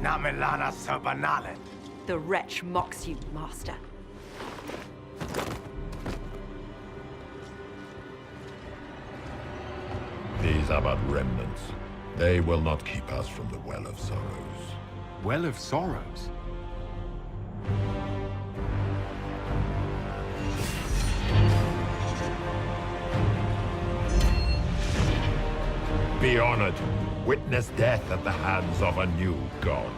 Namelana Sabanalet. The wretch mocks you, master. These are but remnants. They will not keep us from the Well of Sorrows. Well of Sorrows? Be honored. Witness death at the hands of a new god.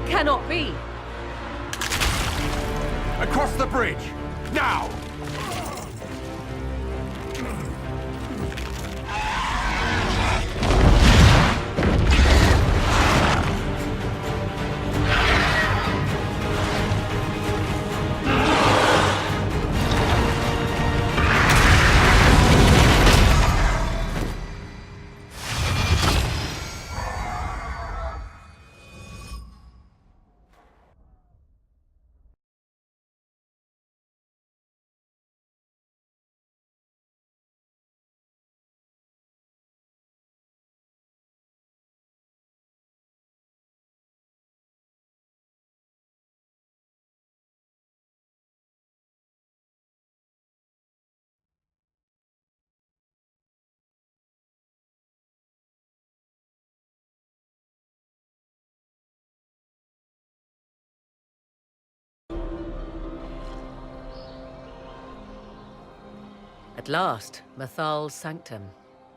Cannot be! Across the bridge! Now! At last, Mathal's sanctum.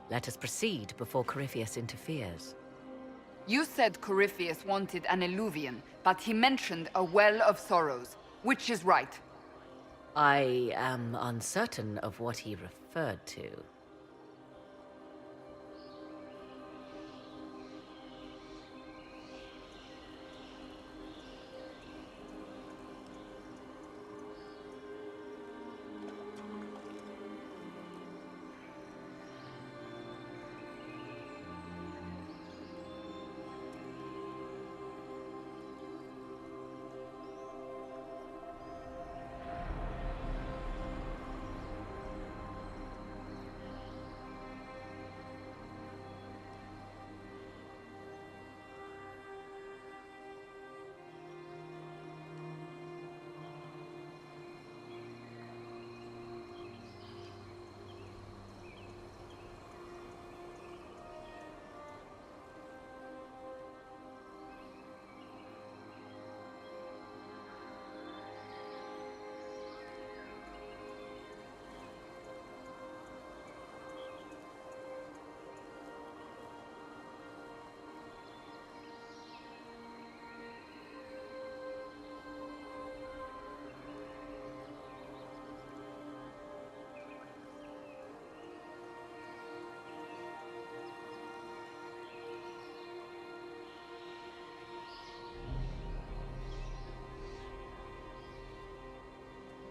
Let us proceed before Corypheus interferes. You said Corypheus wanted an eluvian, but he mentioned a Well of Sorrows. Which is right? I am uncertain of what he referred to.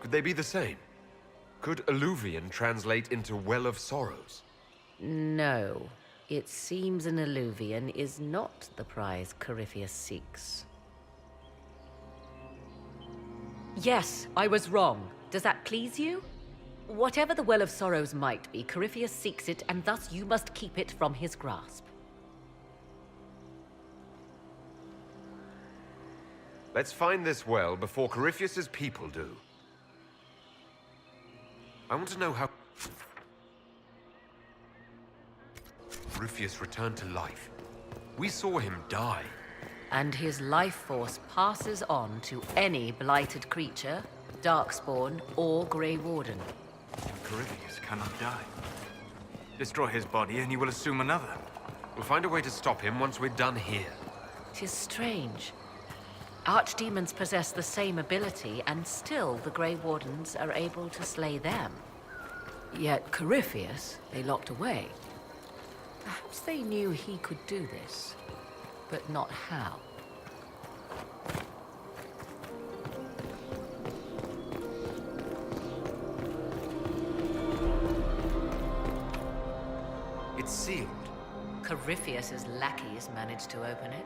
Could they be the same? Could Alluvian translate into Well of Sorrows? No. It seems an eluvian is not the prize Corypheus seeks. Yes, I was wrong. Does that please you? Whatever the Well of Sorrows might be, Corypheus seeks it, and thus you must keep it from his grasp. Let's find this well before Corypheus's people do. I want to know how Corypheus returned to life. We saw him die. And his life force passes on to any blighted creature, Darkspawn, or Grey Warden. Corypheus cannot die. Destroy his body and he will assume another. We'll find a way to stop him once we're done here. 'Tis strange. Archdemons possess the same ability, and still the Grey Wardens are able to slay them. Yet Corypheus, they locked away. Perhaps they knew he could do this, but not how. It's sealed. Corypheus's lackeys managed to open it.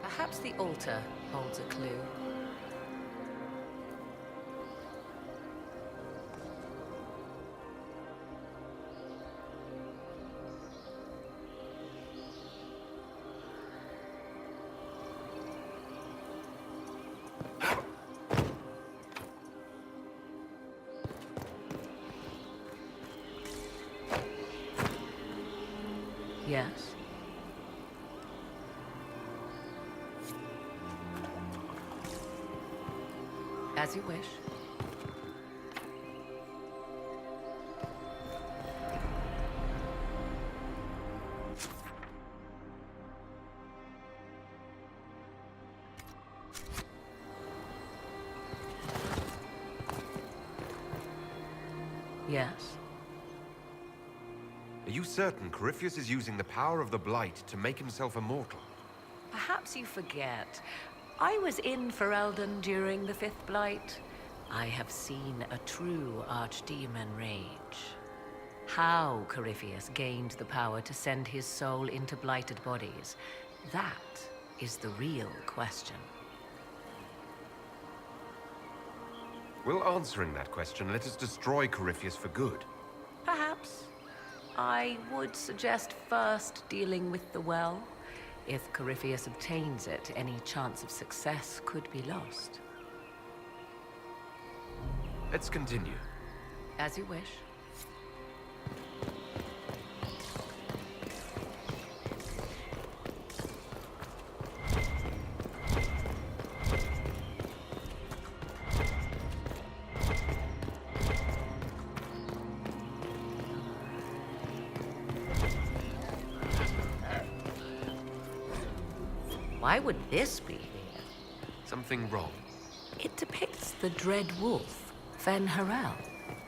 Perhaps the altar holds a clue. Yes. As you wish. Yes. Are you certain Corypheus is using the power of the Blight to make himself immortal? Perhaps you forget. I was in Ferelden during the Fifth Blight. I have seen a true archdemon rage. How Corypheus gained the power to send his soul into blighted bodies, that is the real question. Will answering that question let us destroy Corypheus for good? Perhaps. I would suggest first dealing with the well. If Corypheus obtains it, any chance of success could be lost. Let's continue. As you wish. Why would this be here? Something wrong. It depicts the dread wolf, Fen-Harel.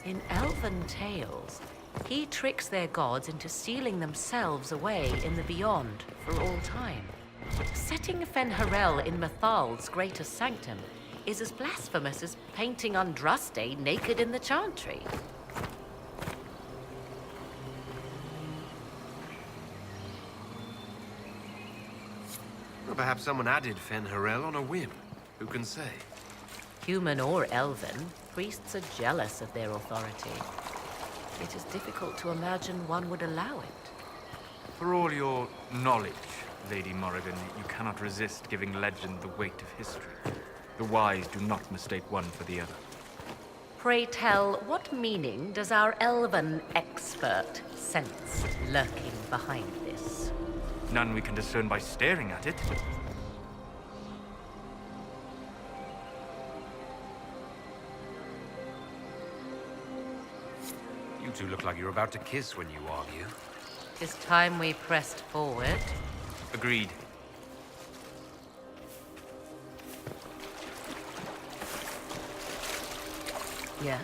In elven tales, he tricks their gods into sealing themselves away in the beyond for all time. Setting Fen-Harel in Mathal's greatest sanctum is as blasphemous as painting Andraste naked in the chantry. Or perhaps someone added Fen-Harel on a whim. Who can say? Human or elven, priests are jealous of their authority. It is difficult to imagine one would allow it. For all your knowledge, Lady Morrigan, you cannot resist giving legend the weight of history. The wise do not mistake one for the other. Pray tell, what meaning does our elven expert sense lurking behind this? None we can discern by staring at it. You two look like you're about to kiss when you argue. 'Tis time we pressed forward. Agreed. Yes.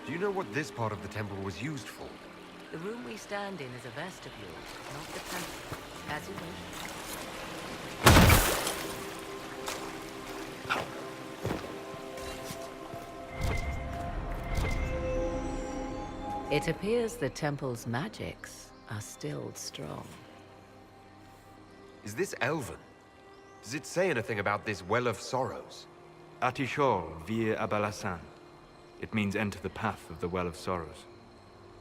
Do you know what this part of the temple was used for? The room we stand in is a vestibule, not the temple. As you wish. It appears the temple's magics are still strong. Is this Elven? Does it say anything about this Well of Sorrows? Atishol vir Abalasan. It means enter the path of the Well of Sorrows.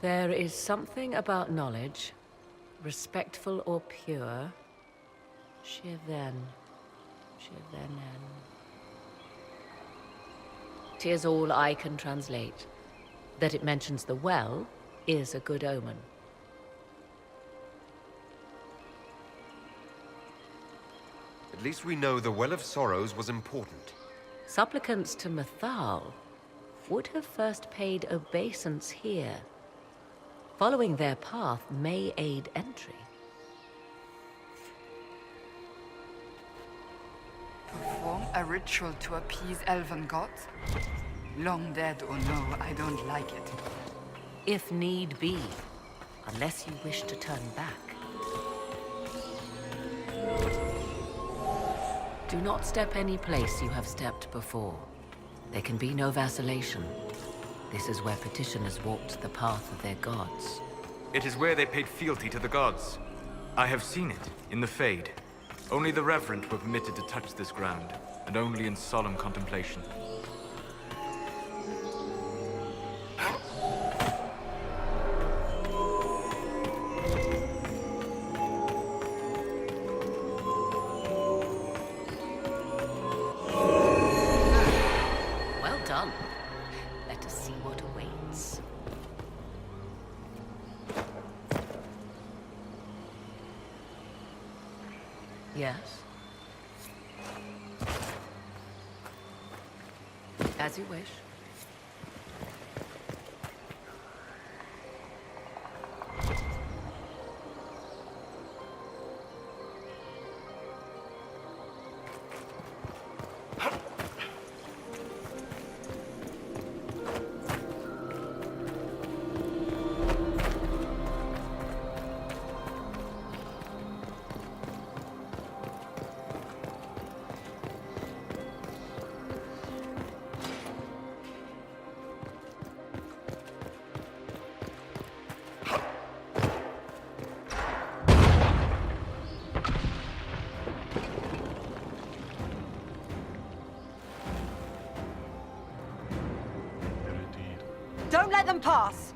There is something about knowledge, respectful or pure. Shivenen. Shivenen. 'Tis all I can translate. That it mentions the well is a good omen. At least we know the Well of Sorrows was important. Supplicants to Mathal would have first paid obeisance here. Following their path may aid entry. Perform a ritual to appease elven gods? Long dead or no, I don't like it. If need be, unless you wish to turn back. Do not step any place you have stepped before. There can be no vacillation. This is where petitioners walked the path of their gods. It is where they paid fealty to the gods. I have seen it, in the Fade. Only the reverent were permitted to touch this ground, and only in solemn contemplation. Well done. Let us see what awaits. Yes? As you wish. Don't let them pass!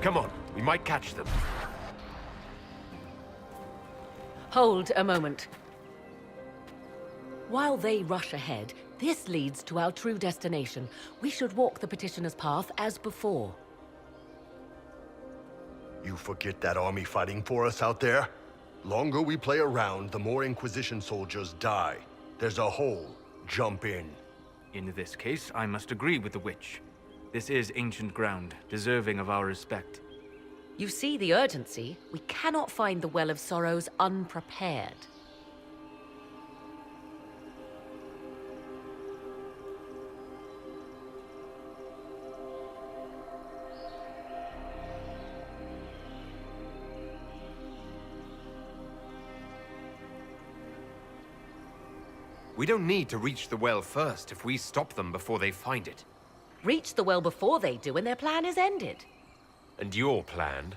Come on, we might catch them. Hold a moment. While they rush ahead, this leads to our true destination. We should walk the petitioner's path as before. You forget that army fighting for us out there? Longer we play around, the more Inquisition soldiers die. There's a hole. Jump in. In this case, I must agree with the witch. This is ancient ground, deserving of our respect. You see the urgency? We cannot find the Well of Sorrows unprepared. We don't need to reach the well first if we stop them before they find it. Reach the well before they do and their plan is ended. And your plan?